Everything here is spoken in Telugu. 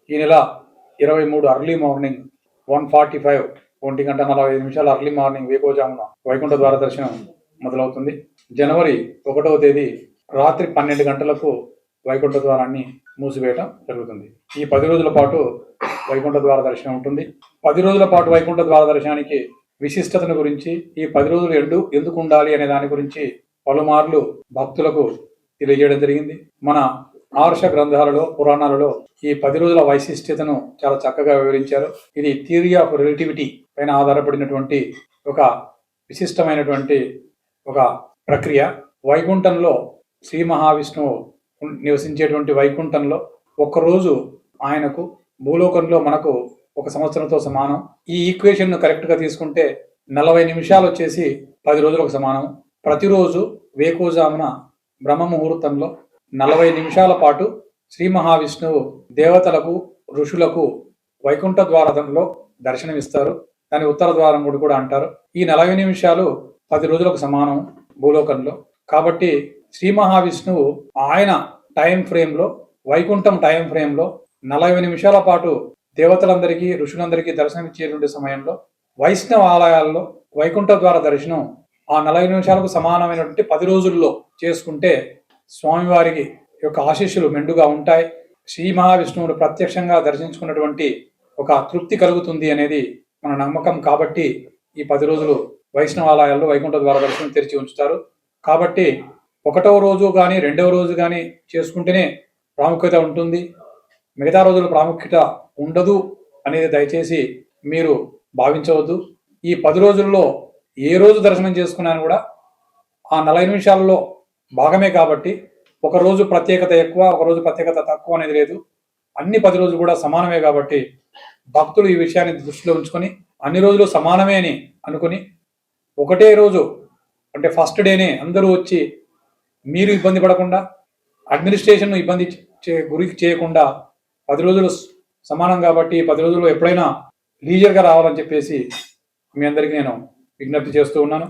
ఈ నెల 23 అర్లీ మార్నింగ్ 1:45 1:45 అర్లీ మార్నింగ్ వేకోజామున వైకుంఠ ద్వార దర్శనం మొదలవుతుంది. జనవరి 1వ తేదీ రాత్రి 12 గంటలకు వైకుంఠ ద్వారాన్ని మూసివేయటం జరుగుతుంది. ఈ 10 రోజుల పాటు వైకుంఠ ద్వార దర్శనం ఉంటుంది. 10 రోజుల పాటు వైకుంఠ ద్వార దర్శనానికి విశిష్టతను గురించి, ఈ 10 రోజులు ఎందుకు ఉండాలి అనే దాని గురించి పలుమార్లు భక్తులకు తెలియజేయడం జరిగింది. మన ఆర్ష గ్రంథాలలో, పురాణాలలో ఈ 10 రోజుల వైశిష్ట్యతను చాలా చక్కగా వివరించారు. ఇది థియరీ ఆఫ్ రిలేటివిటీ పైన ఆధారపడినటువంటి ఒక విశిష్టమైనటువంటి ఒక ప్రక్రియ. వైకుంఠంలో శ్రీ మహావిష్ణువు నివసించేటువంటి వైకుంఠంలో ఒక్కరోజు ఆయనకు భూలోకంలో మనకు 1 సంవత్సరంతో సమానం. ఈ ఈక్వేషన్ను కరెక్ట్గా తీసుకుంటే 40 నిమిషాలు వచ్చేసి 10 రోజులకు సమానం. ప్రతిరోజు వేకువజామున బ్రహ్మ ముహూర్తంలో 40 నిమిషాల పాటు శ్రీ మహావిష్ణువు దేవతలకు, ఋషులకు వైకుంఠ ద్వారంలో దర్శనమిస్తారు. దాని ఉత్తర ద్వారం కూడా అంటారు. ఈ 40 నిమిషాలు 10 రోజులకు సమానం భూలోకంలో. కాబట్టి శ్రీ మహావిష్ణువు ఆయన టైం ఫ్రేమ్లో, వైకుంఠం టైం ఫ్రేమ్లో 40 నిమిషాల పాటు దేవతలందరికీ, ఋషులందరికీ దర్శనమిచ్చేటువంటి సమయంలో వైష్ణవ ఆలయాల్లో వైకుంఠ ద్వార దర్శనం ఆ 40 నిమిషాలకు సమానమైనటువంటి 10 రోజుల్లో చేసుకుంటే స్వామివారికి యొక్క ఆశీస్సులు మెండుగా ఉంటాయి. శ్రీ మహావిష్ణువును ప్రత్యక్షంగా దర్శించుకున్నటువంటి ఒక తృప్తి కలుగుతుంది అనేది మన నమ్మకం. కాబట్టి ఈ 10 రోజులు వైష్ణవాలయాల్లో వైకుంఠ ద్వార దర్శనం తెరిచి ఉంచుతారు. కాబట్టి 1వ రోజు కానీ 2వ రోజు కానీ చేసుకుంటేనే ప్రాముఖ్యత ఉంటుంది. మిగతా రోజులు ప్రాముఖ్యత ఉండదు అనేది దయచేసి మీరు భావించవద్దు. ఈ 10 రోజుల్లో ఏ రోజు దర్శనం చేసుకున్నాను కూడా ఆ 40 నిమిషాలలో భాగమే. కాబట్టి ఒక రోజు ప్రత్యేకత ఎక్కువ, ఒక రోజు ప్రత్యేకత తక్కువ అనేది లేదు. అన్ని 10 రోజులు కూడా సమానమే. కాబట్టి భక్తులు ఈ విషయాన్ని దృష్టిలో ఉంచుకొని అన్ని రోజులు సమానమే అని అనుకుని ఒకటే రోజు అంటే ఫస్ట్ డేనే అందరూ వచ్చి మీరు ఇబ్బంది పడకుండా, అడ్మినిస్ట్రేషన్ ఇబ్బంది గురికి చేయకుండా 10 రోజులు సమానం. కాబట్టి 10 రోజులు ఎప్పుడైనా లీజర్గా రావాలని చెప్పేసి మీ అందరికీ నేను విజ్ఞప్తి చేస్తూ ఉన్నాను.